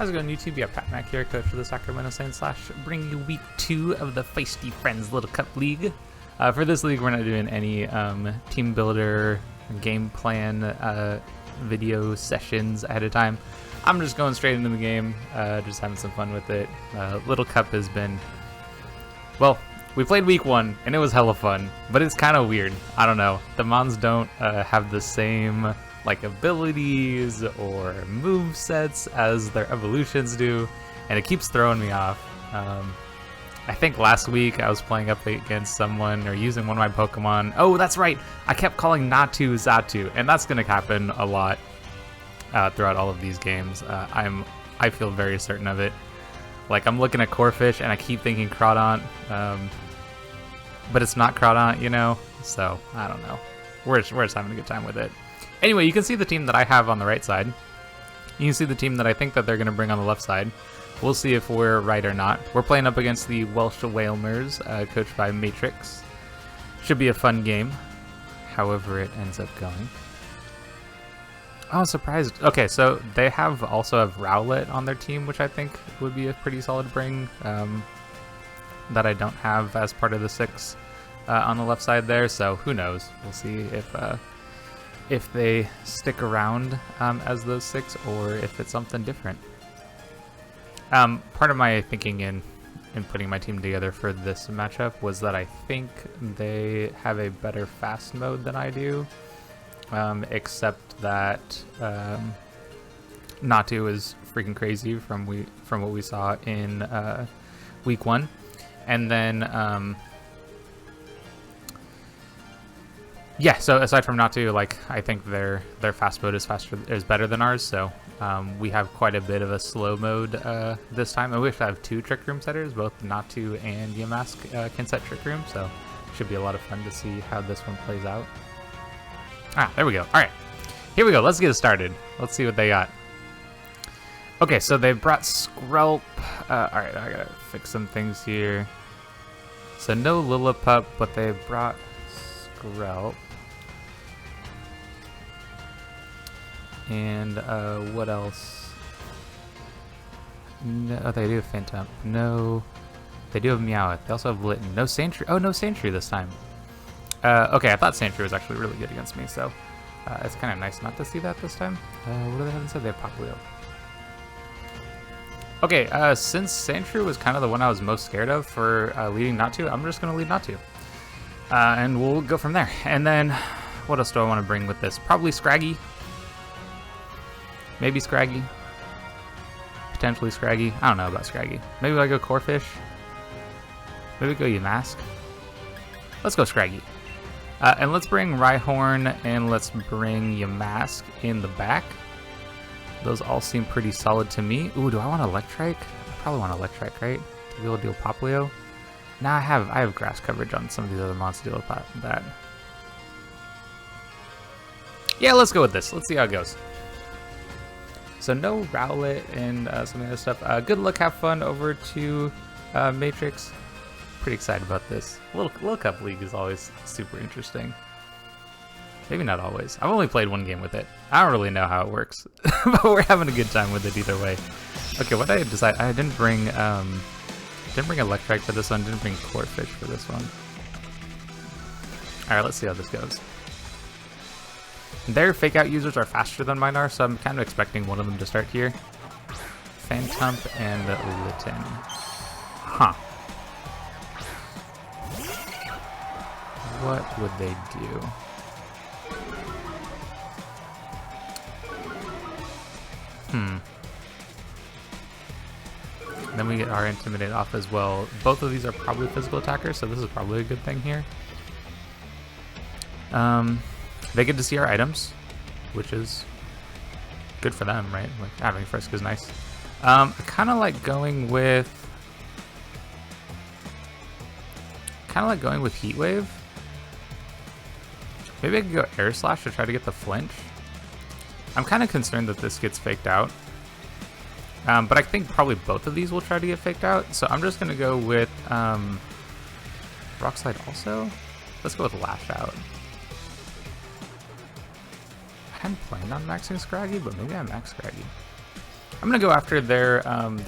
How's it going, YouTube? Yeah, Pat Mac here, coach for the Sacramento Saints / bringing you week 2 of the Feisty Friends Little Cup League. For this league, we're not doing any team builder, game plan, video sessions ahead of time. I'm just going straight into the game, just having some fun with it. Little Cup has been, well, we played week 1 and it was hella fun, but it's kind of weird. I don't know. The Mons don't have the same like abilities or move sets as their evolutions do, and it keeps throwing me off. I think last week I was playing up against someone or using one of my Pokemon. Oh, that's right. I kept calling Natu Zatu, and that's going to happen a lot throughout all of these games. I feel very certain of it. Like, I'm looking at Corphish and I keep thinking Crawdaunt, but it's not Crawdaunt, you know? So, I don't know. We're just having a good time with it. Anyway, you can see the team that I have on the right side. You can see the team that I think that they're going to bring on the left side. We'll see if we're right or not. We're playing up against the Welsh Wailmers, coached by Matrix. Should be a fun game, however it ends up going. Oh, surprised. Okay, so they also have Rowlet on their team, which I think would be a pretty solid bring, that I don't have as part of the 6 on the left side there, so who knows. We'll see if they stick around as those 6 or if it's something different. Part of my thinking in putting my team together for this matchup was that I think they have a better fast mode than I do, except that Natu is freaking crazy from what we saw in week 1, and then yeah, so aside from Natu, like, I think their fast mode is better than ours, so we have quite a bit of a slow mode this time. I wish I have 2 Trick Room setters, both Natu and Yamask can set Trick Room, so it should be a lot of fun to see how this one plays out. Ah, there we go. Alright, here we go. Let's get it started. Let's see what they got. Okay, so they brought Skrelp. Alright, I gotta fix some things here. So no Lillipup, but they brought Skrelp. And what else? No, oh, they do have Phantom. No, they do have Meowth. They also have Litten. No Sandshrew. Oh, no Sandshrew this time. Okay, I thought Sandshrew was actually really good against me, so it's kind of nice not to see that this time. What do they have instead? They have Popplio. Okay, since Sandshrew was kind of the one I was most scared of for leading Natu, I'm just going to lead Natu. And we'll go from there. And then, what else do I want to bring with this? Probably Scraggy. Maybe Scraggy. Potentially Scraggy. I don't know about Scraggy. Maybe I go Corphish. Maybe go Yamask. Let's go Scraggy. And let's bring Rhyhorn and let's bring Yamask in the back. Those all seem pretty solid to me. Ooh, do I want Electrike? I probably want Electrike, right? To be able to deal Popplio. Nah, I have grass coverage on some of these other monsters to deal with that. Yeah, let's go with this. Let's see how it goes. So no Rowlet and some of the other stuff. Good luck, have fun over to Matrix. Pretty excited about this. Little Cup League is always super interesting. Maybe not always. I've only played 1 game with it. I don't really know how it works, but we're having a good time with it either way. Okay, what did I decide? I didn't bring Electrike for this one. Didn't bring Corphish for this one. All right, let's see how this goes. Their fake out users are faster than mine are, so I'm kind of expecting one of them to start here. Phantom and Litten. Huh. What would they do? Then we get our Intimidate off as well. Both of these are probably physical attackers, so this is probably a good thing here. They get to see our items, which is good for them, right? Like, having Frisk is nice. I kind of like going with Heat Wave. Maybe I could go Air Slash to try to get the flinch. I'm kind of concerned that this gets faked out. But I think probably both of these will try to get faked out. So I'm just going to go with Rock Slide also. Let's go with Lash Out. I hadn't planned on maxing Scraggy, but maybe I max Scraggy. I'm gonna go after their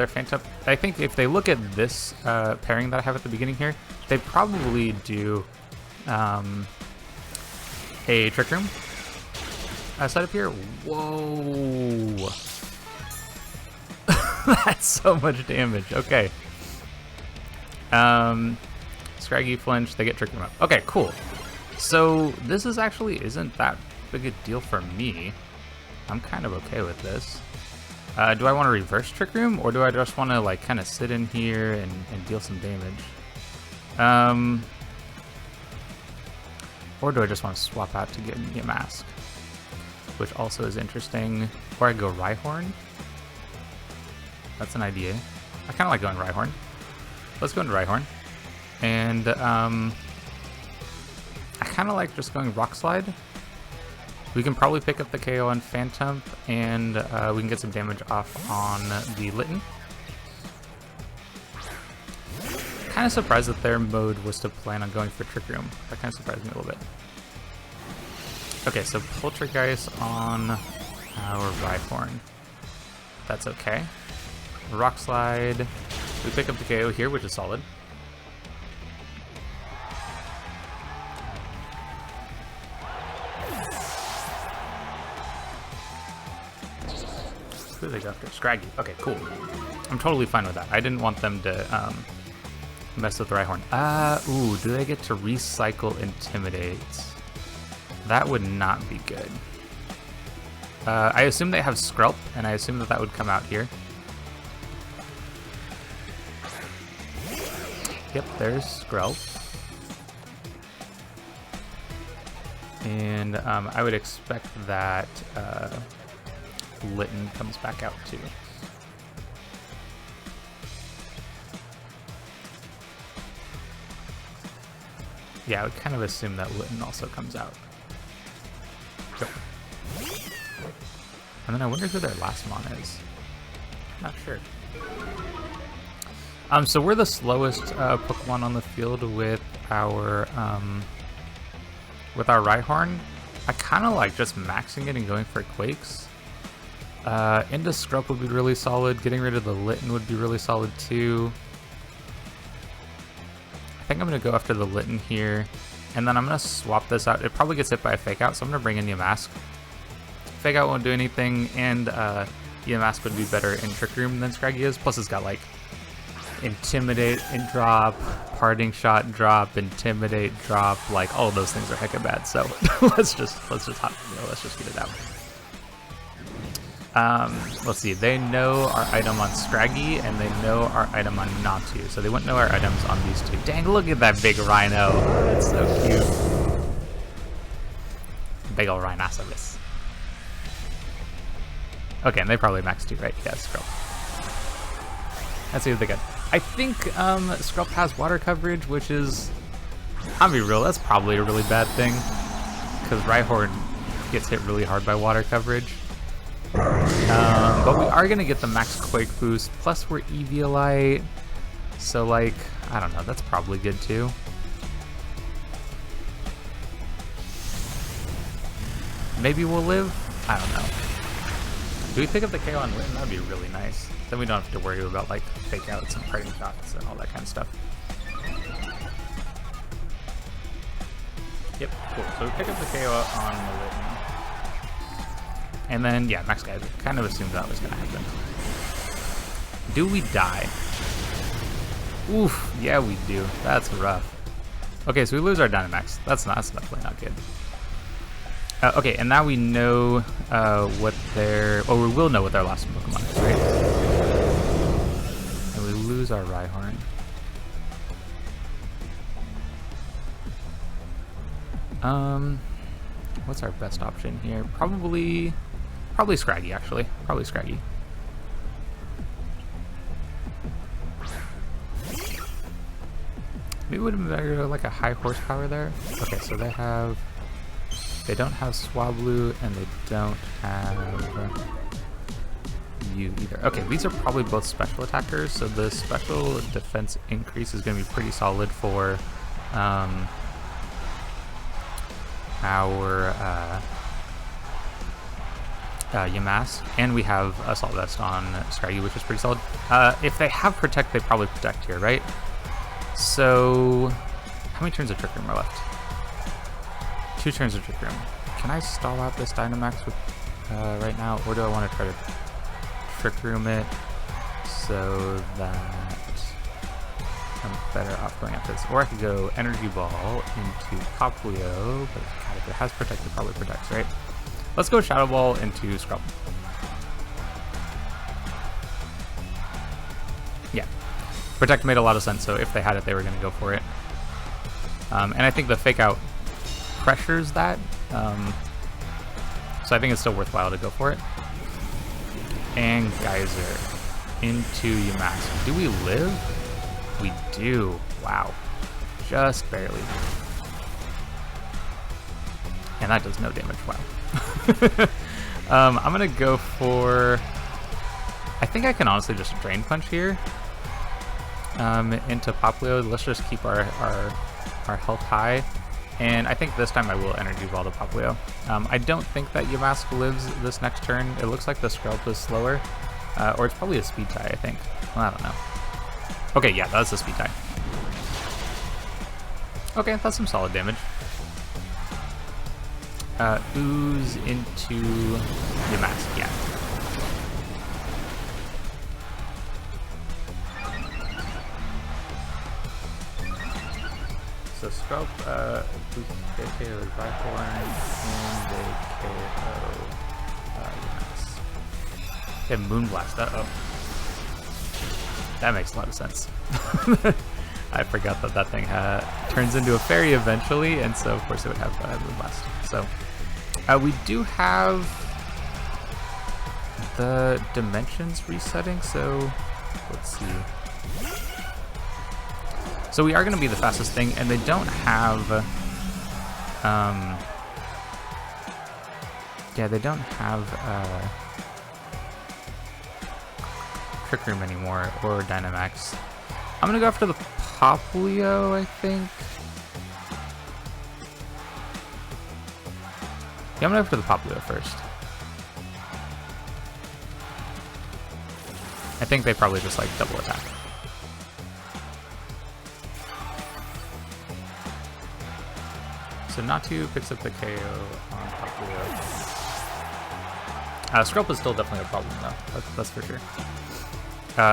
Phantom. I think if they look at this pairing that I have at the beginning here, they probably do a Trick Room setup here. Whoa, that's so much damage. Okay. Scraggy flinch. They get Trick Room up. Okay, cool. So this isn't that big a deal for me. I'm kind of okay with this. Do I want to reverse Trick Room, or do I just want to like kind of sit in here and deal some damage? Or do I just want to swap out to get me a mask? Which also is interesting. Or I go Rhyhorn. That's an idea. I kind of like going Rhyhorn. Let's go into Rhyhorn. And I kind of like just going Rock Slide. We can probably pick up the KO on Phantom, and we can get some damage off on the Litten. Kind of surprised that their mode was to plan on going for Trick Room. That kind of surprised me a little bit. Okay, so Poltergeist on our Rhyhorn. That's okay. Rock Slide. We pick up the KO here, which is solid. Who do they go after? Scraggy. Okay, cool. I'm totally fine with that. I didn't want them to mess with the Rhyhorn. Ooh, do they get to recycle Intimidate? That would not be good. I assume they have Skrelp, and I assume that would come out here. Yep, there's Skrelp. And I would expect that Litten comes back out too. Yeah, I would kind of assume that Litten also comes out. Go. And then I wonder who their last mon is. Not sure. So we're the slowest Pokemon on the field with our Rhyhorn. I kind of like just maxing it and going for Quakes. Into Skrelp would be really solid. Getting rid of the Litten would be really solid too. I think I'm going to go after the Litten here. And then I'm going to swap this out. It probably gets hit by a Fake Out, so I'm going to bring in Yamask. Fake Out won't do anything, and Yamask would be better in Trick Room than Scraggy is. Plus it's got like Intimidate and drop, Parting Shot drop, Intimidate drop. Like all of those things are hecka bad. So let's just get it out. Let's see, they know our item on Scraggy, and they know our item on Natu, so they wouldn't know our items on these two. Dang, look at that big rhino. That's so cute. Big ol' rhinoceros. Okay, and they probably max too, right? Yeah, Skrelp. Let's see what they got. I think Skrelp has water coverage, which is, I'll be real, that's probably a really bad thing, because Rhyhorn gets hit really hard by water coverage. But we are going to get the max Quake boost, plus we're Eviolite, so like, I don't know, that's probably good too. Maybe we'll live? I don't know. Do we pick up the KO on Litten? That'd be really nice. Then we don't have to worry about like Fake Outs and Parting Shots and all that kind of stuff. Yep, cool. So we pick up the KO on the Litten. And then, yeah, Max Geyser. Kind of assumed that was going to happen. Do we die? Oof, yeah we do. That's rough. Okay, so we lose our Dynamax. That's definitely not good. Okay, and now we know what their... Oh, we will know what their last Pokemon is, right? And we lose our Rhyhorn. What's our best option here? Probably Scraggy, actually. Probably Scraggy. Maybe it would have been better like a high horsepower there. Okay, so they don't have Swablu, and they don't have you either. Okay, these are probably both special attackers, so the special defense increase is going to be pretty solid for Yamask, and we have Assault Vest on Scraggy, which is pretty solid. If they have Protect, they probably Protect here, right? So, how many turns of Trick Room are left? 2 turns of Trick Room. Can I stall out this Dynamax with, right now, or do I want to try to Trick Room it so that I'm better off going after this? Or I could go Energy Ball into Popplio, but God, if it has Protect, it probably protects, right? Let's go Shadow Ball into Scrub. Yeah. Protect made a lot of sense, so if they had it, they were going to go for it. And I think the Fake Out pressures that, so I think it's still worthwhile to go for it. And Geyser into Yamask. Do we live? We do. Wow. Just barely. And that does no damage. Wow. I'm gonna go for... I think I can honestly just Drain Punch here into Popplio. Let's just keep our health high. And I think this time I will Energy Ball to Popplio. I don't think that Yamask lives this next turn. It looks like the Skrelp is slower. Or it's probably a Speed tie, I think. Well, I don't know. Okay, yeah, that's a Speed tie. Okay, that's some solid damage. Ooze into Yamask, yeah. So Skrelp, KO Rhyhorn, and they KO Yamask. They have Moonblast, uh-oh. That makes a lot of sense. I forgot that that thing turns into a fairy eventually, and so of course it would have Moonblast. So we do have the dimensions resetting, so let's see. So we are going to be the fastest thing, and they don't have, yeah, they don't have Trick Room anymore, or Dynamax. I'm going to go after the Popplio, I think. Yeah, I'm going to go after the Popplio first. I think they probably just like double attack. So Natu picks up the KO on Popplio. Skrelp is still definitely a problem though, that's for sure.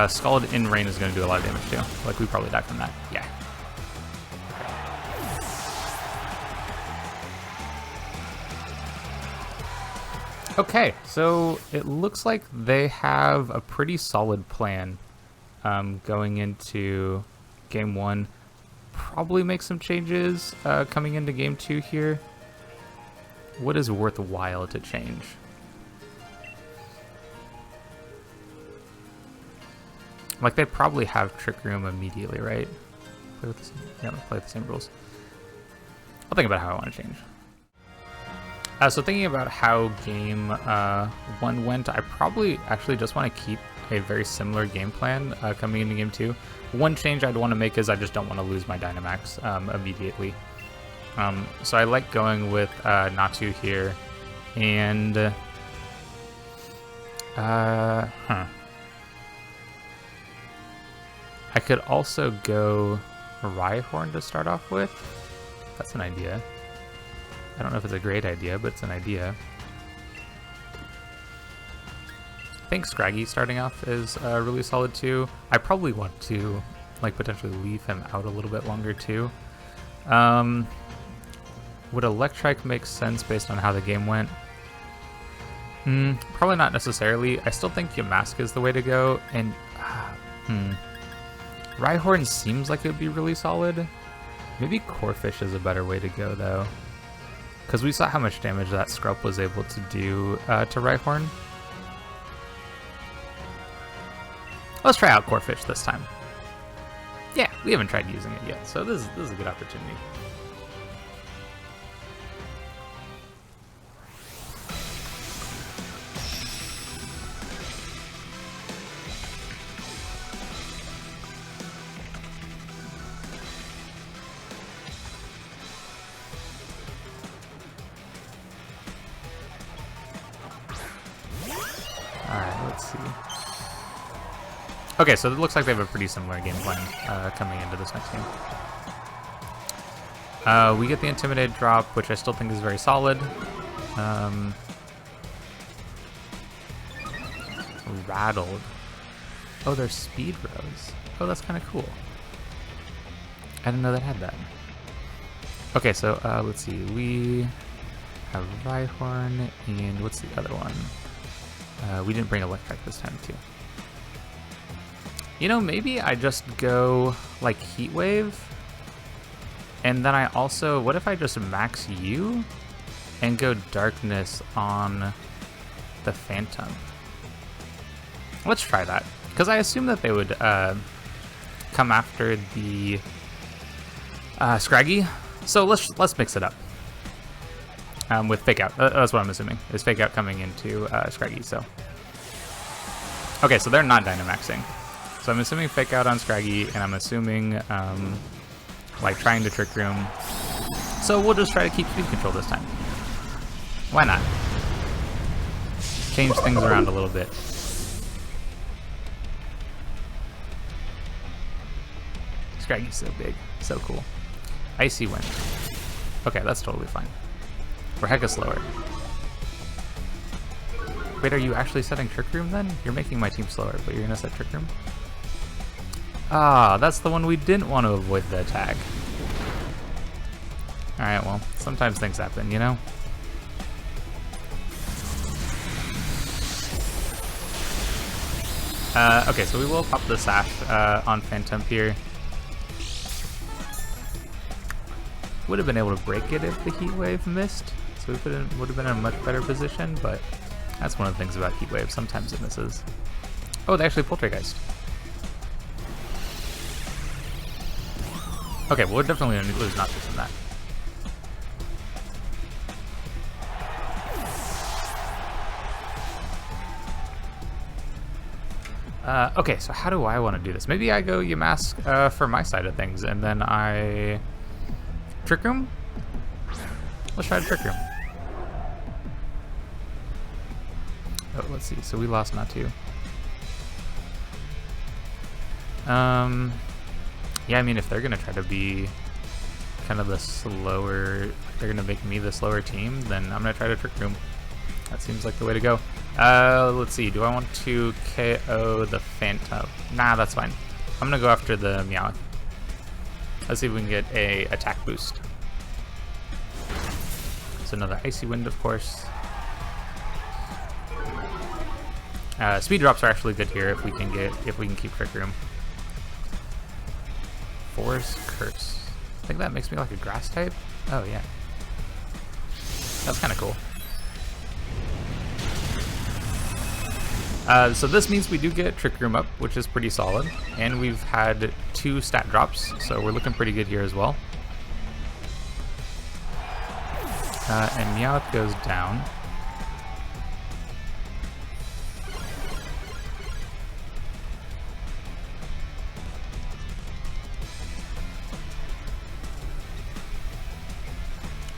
Scald in Rain is going to do a lot of damage too. Like we probably die from that. Yeah. Okay, so it looks like they have a pretty solid plan going into game 1. Probably make some changes coming into game 2 here. What is worthwhile to change? Like they probably have Trick Room immediately, right? Play with the same, yeah, play with the same rules. I'll think about how I want to change. So thinking about how game 1 went, I probably actually just want to keep a very similar game plan coming into game 2. One change I'd want to make is I just don't want to lose my Dynamax immediately. So I like going with Natu here, and I could also go Rhyhorn to start off with. That's an idea. I don't know if it's a great idea, but it's an idea. I think Scraggy starting off is really solid too. I probably want to like potentially leave him out a little bit longer too. Would Electrike make sense based on how the game went? Probably not necessarily. I still think Yamask is the way to go, and Rhyhorn seems like it would be really solid. Maybe Corphish is a better way to go though, because we saw how much damage that Skrelp was able to do to Rhyhorn. Let's try out Corphish this time. Yeah, we haven't tried using it yet, so this is a good opportunity. Alright, let's see. Okay, so it looks like they have a pretty similar game plan coming into this next game. We get the Intimidate drop, which I still think is very solid. Rattled. Oh, they're speed rows. Oh, that's kind of cool. I didn't know they had that. Okay, so let's see. We have Rhyhorn, and what's the other one? We didn't bring Electric this time, too. You know, maybe I just go, like, Heat Wave, and then I also... What if I just max you and go Darkness on the Phantom? Let's try that, because I assume that they would come after the Scraggy. So let's mix it up with Fake Out. That's what I'm assuming, is Fake Out coming into Scraggy. So okay, so they're not Dynamaxing. So I'm assuming Fake Out on Scraggy, and I'm assuming like trying to Trick Room. So we'll just try to keep speed control this time. Why not? Change things around a little bit. Scraggy's so big, so cool. Icy Wind. Okay, that's totally fine. We're hecka slower. Wait, are you actually setting Trick Room then? You're making my team slower, but you're gonna set Trick Room? Ah, that's the one we didn't want to avoid the attack. Alright, well, sometimes things happen, you know? Okay, so we will pop the Sash on Phantom here. Would have been able to break it if the Heat Wave missed, so we would have been in a much better position, but that's one of the things about Heat Wave, sometimes it misses. Oh, they actually Poltergeist. Okay, well, we're definitely going to lose Noctis from that. Okay, so how do I want to do this? Maybe I go Yamask for my side of things, and then I... Trick Room? Let's try to Trick Room. Oh, let's see. So we lost Natu. Yeah, I mean, if they're going to try to be kind of the slower... They're going to make me the slower team, then I'm going to try to Trick Room. That seems like the way to go. Let's see. Do I want to KO the Phantom? Nah, that's fine. I'm going to go after the Meowth. Let's see if we can get a attack boost. So another Icy Wind, of course. Speed drops are actually good here if we can keep Trick Room. Forest Curse. I think that makes me like a grass type. Oh yeah, that's kind of cool. So this means we do get Trick Room up, which is pretty solid, and we've had 2 stat drops, so we're looking pretty good here as well. And Meowth goes down.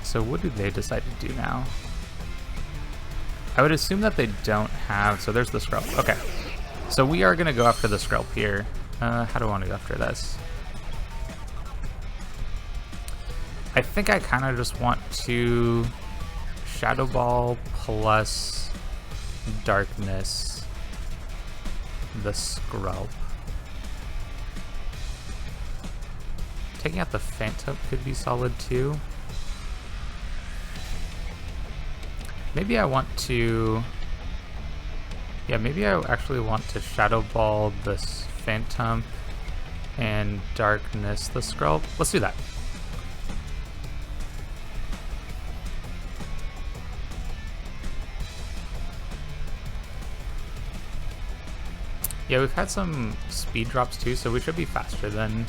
So what do they decide to do now? I would assume that they don't have... So there's the Skrelp. Okay. So we are going to go after the Skrelp here. How do I want to go after this? I think I kind of just want to Shadow Ball plus Darkness the Skrelp. Taking out the Phantom could be solid too. Maybe I want to... Yeah, maybe I actually want to Shadow Ball this Phantom and Darkness the Skrelp. Let's do that. Yeah, we've had some speed drops too, so we should be faster than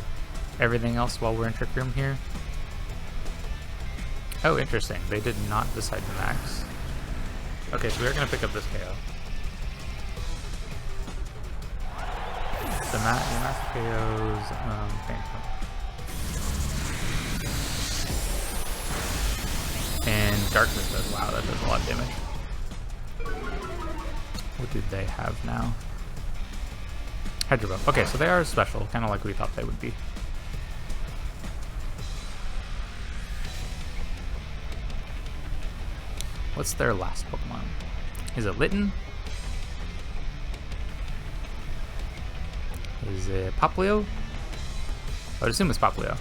everything else while we're in Trick Room here. Oh, interesting. They did not decide to max. Okay, so we're going to pick up this KO. The max KO's Phantom. And Darkness does, wow, that does a lot of damage. What do they have now? Hedgerow. Okay, so they are special, kind of like we thought they would be. What's their last Pokemon? Is it Litten? Is it Poplio? I would assume it's Poplio.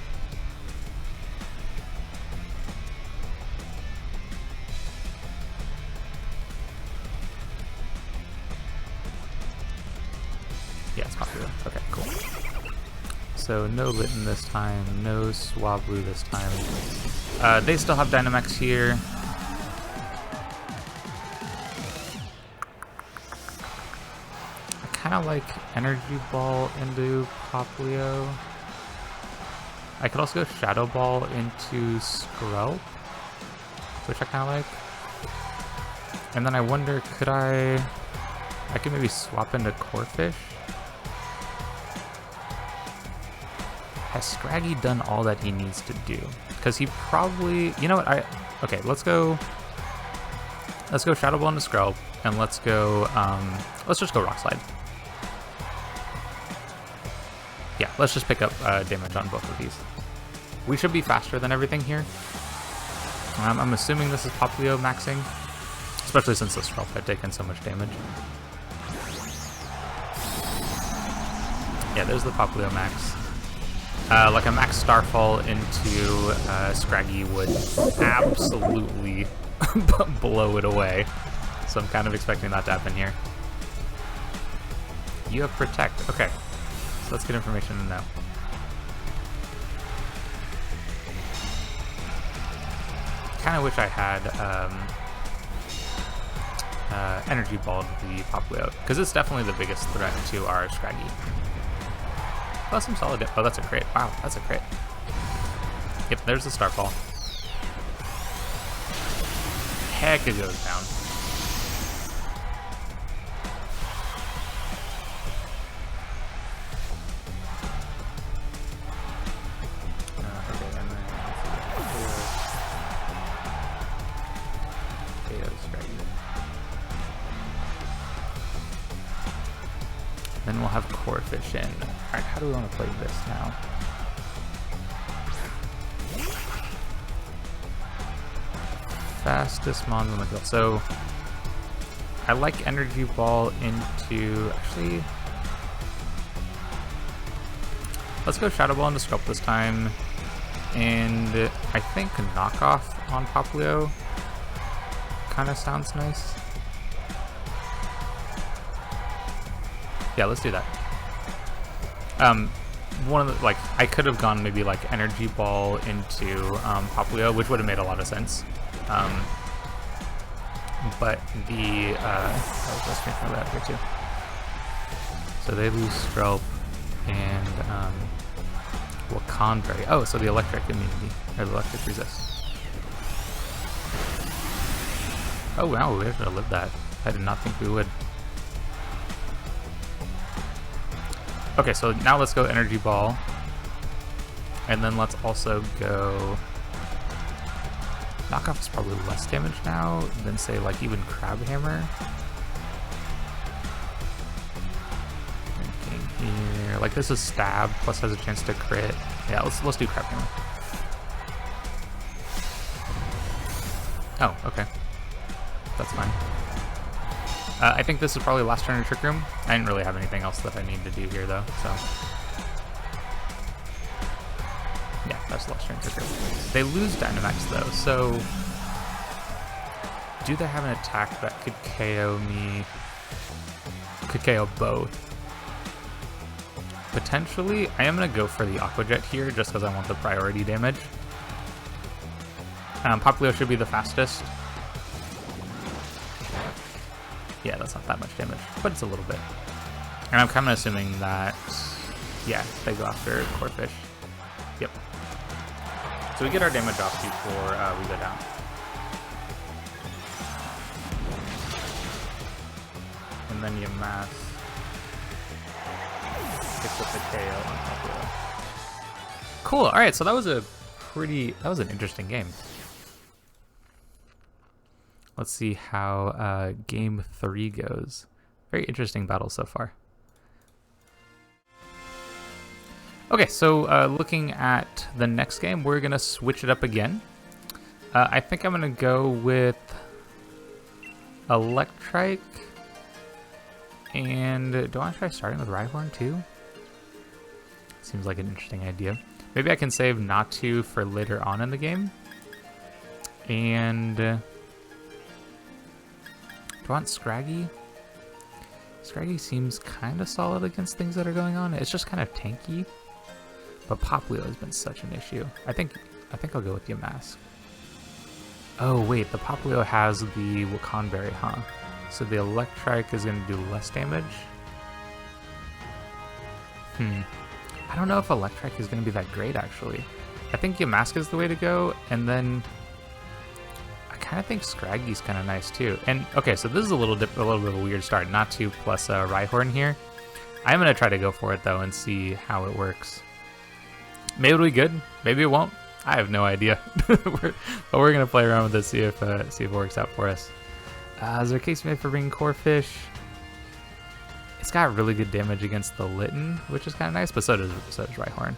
Yeah, it's Poplio. Okay, cool. So no Litten this time, no Swablu this time. They still have Dynamax here. I kind of like Energy Ball into Poplio. I could also go Shadow Ball into Skrelp, which I kind of like. And then I wonder, could I could maybe swap into Corphish? Has Scraggy done all that he needs to do? Because he probably, you know what, okay, let's go Shadow Ball into Skrelp, and let's just go Rock Slide. Yeah, let's just pick up damage on both of these. We should be faster than everything here. I'm assuming this is Poplio maxing, especially since the Skrelp had taken so much damage. Yeah, there's the Poplio max. Like a max Starfall into Scraggy would absolutely blow it away. So I'm kind of expecting that to happen here. You have Protect. Okay. So that's good information to know. Kind of wish I had Energy Ball to the Poplio, because it's definitely the biggest threat to our Scraggy. Oh, some solid. Oh, that's a crit. Wow, that's a crit. Yep, there's the Starfall. Heck, it goes down. Okay, and then then we'll have Corphish in. Alright, how do we want to play this now? Fastest Mons on the field. So I like Energy Ball into, actually, let's go Shadow Ball into Skrelp this time. And I think Knockoff on Poplio kind of sounds nice. Yeah, let's do that. One of the, like, I could have gone maybe like Energy Ball into Poplio, which would have made a lot of sense. But the let's make that here too. So they lose Skrelp and Wakandre. Oh, so the electric immunity or the electric resist. Oh wow, we have to live that. I did not think we would. Okay, so now let's go Energy Ball. And then let's also go... Knockoff is probably less damage now than, say, like, even Crab Hammer. Thinking here... Like, this is Stab, plus has a chance to crit. Yeah, let's do Crab Hammer. Oh, okay. That's fine. I think this is probably last turn in Trick Room. I didn't really have anything else that I need to do here, though, so... Yeah, that's last turn in Trick Room. They lose Dynamax, though, so... Do they have an attack that could KO me? Could KO both? Potentially. I am going to go for the Aqua Jet here, just because I want the priority damage. Poplio should be the fastest. Yeah, that's not that much damage, but it's a little bit. And I'm kind of assuming that, yeah, they go after Corphish. Yep. So we get our damage off before we go down. And then Yamask picks up the KO on Poplio. Cool, alright, so that was an interesting game. Let's see how game 3 goes. Very interesting battle so far. Okay, so looking at the next game, we're going to switch it up again. I think I'm going to go with Electrike. And do I want to try starting with Rhyhorn too? Seems like an interesting idea. Maybe I can save not to for later on in the game. And do I want Scraggy? Scraggy seems kind of solid against things that are going on. It's just kind of tanky. But Popplio has been such an issue. I think I'll go with Yamask. Oh wait, the Popplio has the Wakanberry, huh? So the Electrike is going to do less damage. I don't know if Electrike is going to be that great, actually. I think Yamask is the way to go, and then I kind of think Scraggy's kind of nice too. And okay, so this is a little bit of a weird start. Not 2 plus Rhyhorn here. I'm going to try to go for it though and see how it works. Maybe it'll be good. Maybe it won't. I have no idea. But we're going to play around with this, see if it works out for us. Is there a case made for bringing Corphish? It's got really good damage against the Litten, which is kind of nice, but so does Rhyhorn.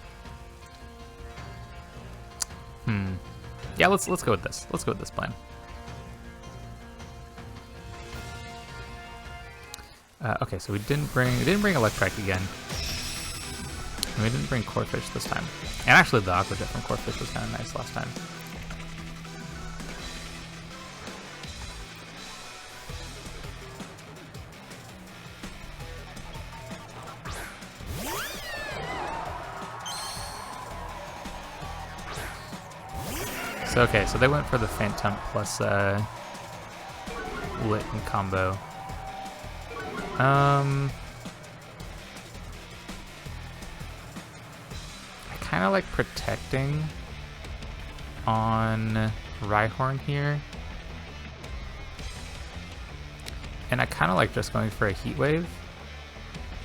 Yeah, let's go with this. Let's go with this plan. Okay, so we didn't bring Electrike again. And we didn't bring Corphish this time. And actually the Aqua Jet from Corphish was kind of nice last time. So okay, so they went for the Phantom plus Litten combo. I kind of like protecting on Rhyhorn here. And I kind of like just going for a Heat Wave.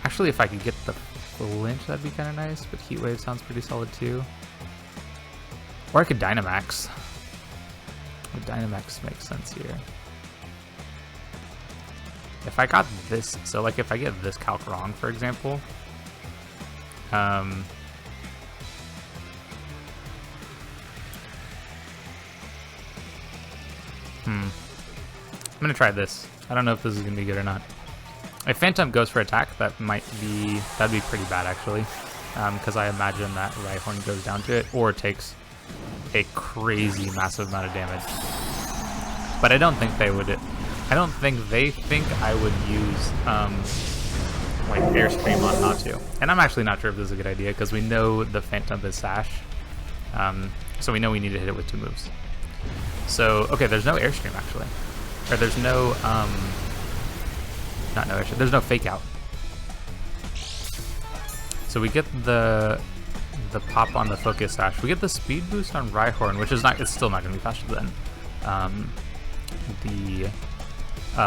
Actually, if I could get the flinch, that'd be kind of nice, but Heat Wave sounds pretty solid too. Or I could Dynamax. The Dynamax makes sense here. If I got this, so like if I get this calc wrong, for example, I'm gonna try this. I don't know if this is gonna be good or not. If Phantom goes for attack, that'd be pretty bad actually, because I imagine that Rhyhorn goes down to it or takes a crazy massive amount of damage. But I don't think they would. I don't think they think I would use like Airstream on not to. And I'm actually not sure if this is a good idea because we know the Phantom is Sash, so we know we need to hit it with 2 moves. So okay, there's no Airstream actually, or there's no not no Airstream. There's no Fake Out. So we get the pop on the Focus Sash. We get the speed boost on Rhyhorn, which is not. It's still not going to be faster than the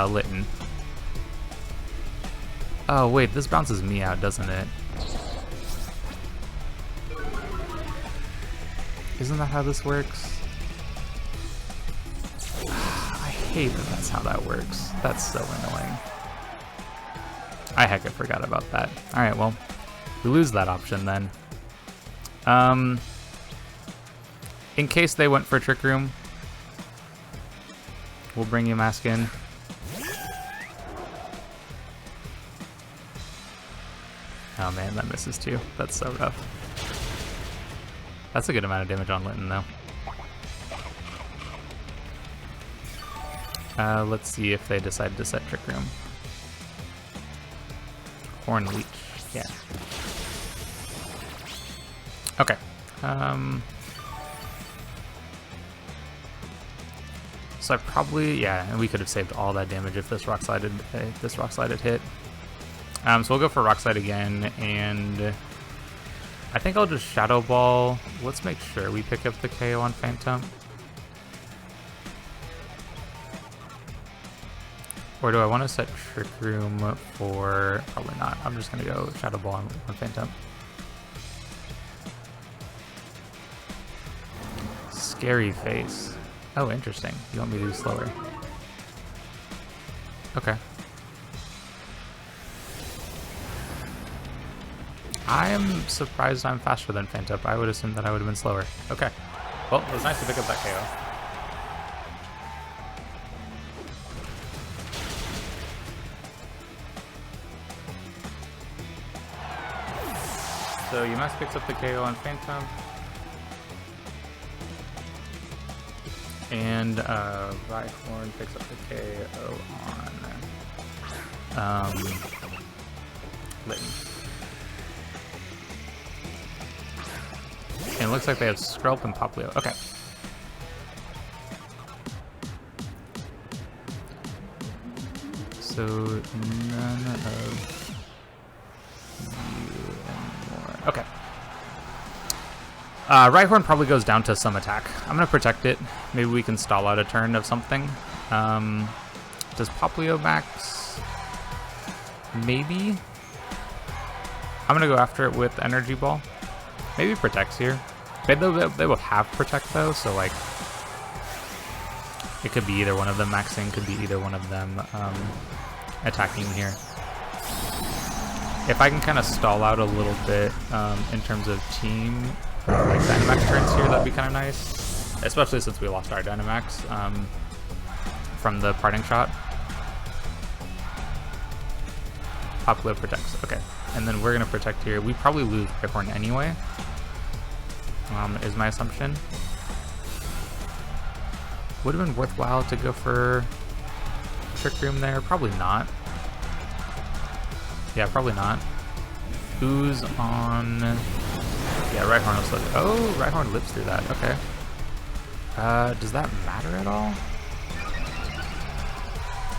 Litten. Oh wait, this bounces me out, doesn't it? Isn't that how this works? I hate that that's how that works. That's so annoying. I forgot about that. Alright, well, we lose that option then. In case they went for Trick Room, we'll bring Yamask in. Oh man, that misses too. That's so rough. That's a good amount of damage on Litten though. Let's see if they decide to set Trick Room. Horn Leech, yeah. Okay. So I probably, yeah, and we could have saved all that damage if this Rock Slide had hit. So we'll go for Rock Slide again, and I think I'll just Shadow Ball. Let's make sure we pick up the KO on Phantom. Or do I want to set Trick Room for... Probably not. I'm just going to go Shadow Ball on Phantom. Scary Face. Oh, interesting. You want me to do slower? Okay. I am surprised I'm faster than Phantom. I would assume that I would have been slower. Okay. Well, it was nice to pick up that KO. So Yamask picks up the KO on Phantom. And Rhyhorn picks up the KO on Litten. And it looks like they have Skrelp and Poplio. Okay. So none of you anymore. Okay. Rhyhorn probably goes down to some attack. I'm gonna protect it. Maybe we can stall out a turn of something. Does Poplio max? Maybe. I'm gonna go after it with Energy Ball. Maybe protects here. They will have protect though, so like it could be either one of them maxing, could be either one of them attacking here. If I can kind of stall out a little bit in terms of team like Dynamax turns here, that'd be kind of nice, especially since we lost our Dynamax from the parting shot. Poplio protects. Okay, and then we're gonna protect here. We probably lose Rhyhorn anyway. Is my assumption. Would have been worthwhile to go for Trick Room there. Probably not. Yeah, probably not. Ooze on. Yeah, Rhyhorn looks like. Oh, Rhyhorn lives through that. Okay. Does that matter at all?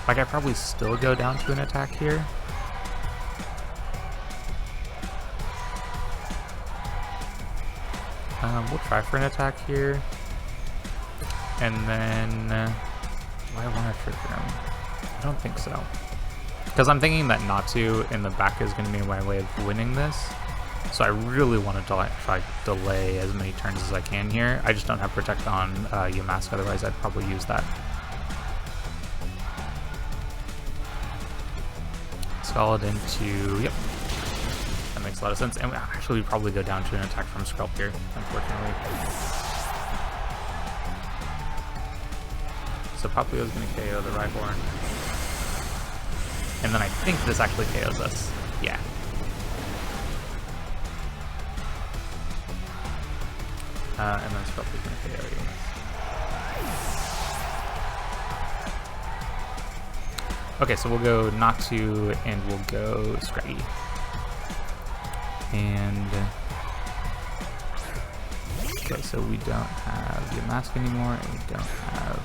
Like, I probably still go down to an attack here. We'll try for an attack here. And then... do I want to Trick Room? I don't think so. Because I'm thinking that Natu in the back is going to be my way of winning this. So I really want to try to delay as many turns as I can here. I just don't have Protect on Yamask, otherwise I'd probably use that. Scald into... Yep. That makes a lot of sense. And actually we probably go down to an attack from Skrelp here, unfortunately. So Poplio's going to KO the Rhyhorn. And then I think this actually KOs us. Yeah. And then Skrelp is going to KO you. Okay, so we'll go Natu and we'll go Scraggy. And... okay, so we don't have Yamask anymore, and we don't have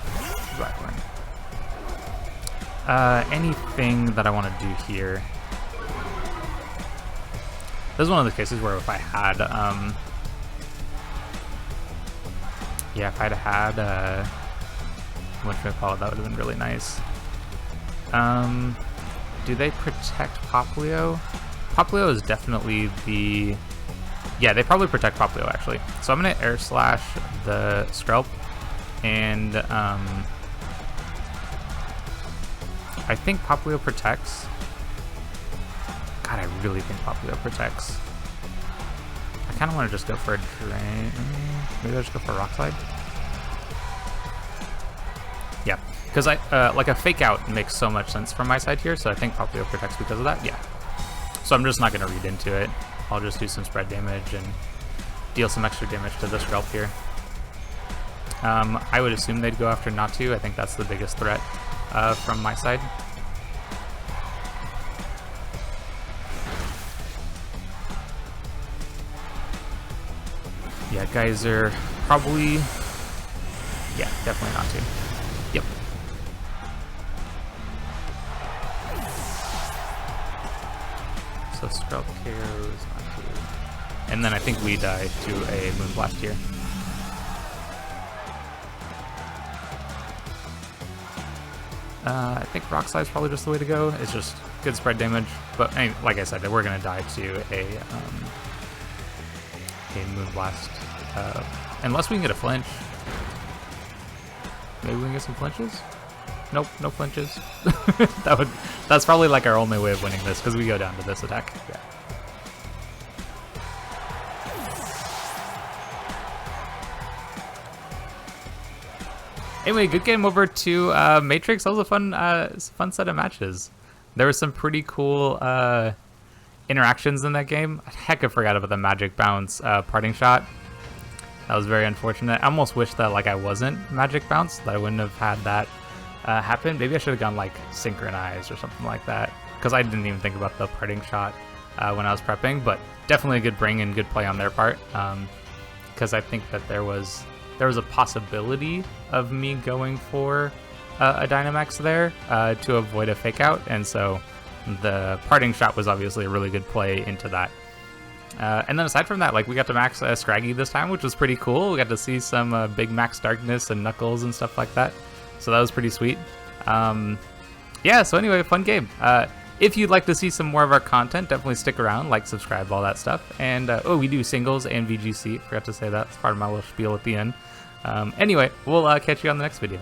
Rhyhorn. Anything that I want to do here. This is one of the cases where if I had, yeah, if I'd had, what should I call it, that would have been really nice. Do they protect Poplio? Poplio is definitely the, yeah, they probably protect Poplio actually. So I'm gonna Air Slash the Skrelp, and, I think Poplio protects. God, I really think Poplio protects. I kind of want to just go for a Drain. Maybe I'll just go for a Rock Slide. Yeah, because like a Fake Out makes so much sense from my side here, so I think Poplio protects because of that. Yeah. So I'm just not going to read into it. I'll just do some spread damage and deal some extra damage to the Skrelp here. I would assume they'd go after Natu. I think that's the biggest threat. From my side. Yeah, Geyser probably, yeah, definitely not to. Yep. So Skrelp KOs onto, and then I think we die to a Moonblast here. I think Rock Slide is probably just the way to go. It's just good spread damage, but I mean, like I said, we're gonna die to a Moonblast, unless we can get a flinch. Maybe we can get some flinches. Nope, no flinches. That's probably like our only way of winning this because we go down to this attack. Yeah. Anyway, good game over to Matrix. That was a fun set of matches. There were some pretty cool interactions in that game. Heck, I forgot about the magic bounce parting shot. That was very unfortunate. I almost wish that like I wasn't magic bounce, that I wouldn't have had that happen. Maybe I should have gone like synchronized or something like that, because I didn't even think about the parting shot when I was prepping. But definitely a good bring and good play on their part, because I think that there was a possibility of me going for a Dynamax there to avoid a fake out, and so the parting shot was obviously a really good play into that. And then aside from that, like, we got to max Scraggy this time, which was pretty cool. We got to see some big max Darkness and Knuckles and stuff like that, so that was pretty sweet. Yeah, so anyway, fun game. If you'd like to see some more of our content, definitely stick around, like, subscribe, all that stuff. And, oh, we do singles and VGC. Forgot to say that. It's part of my little spiel at the end. Anyway, we'll catch you on the next video.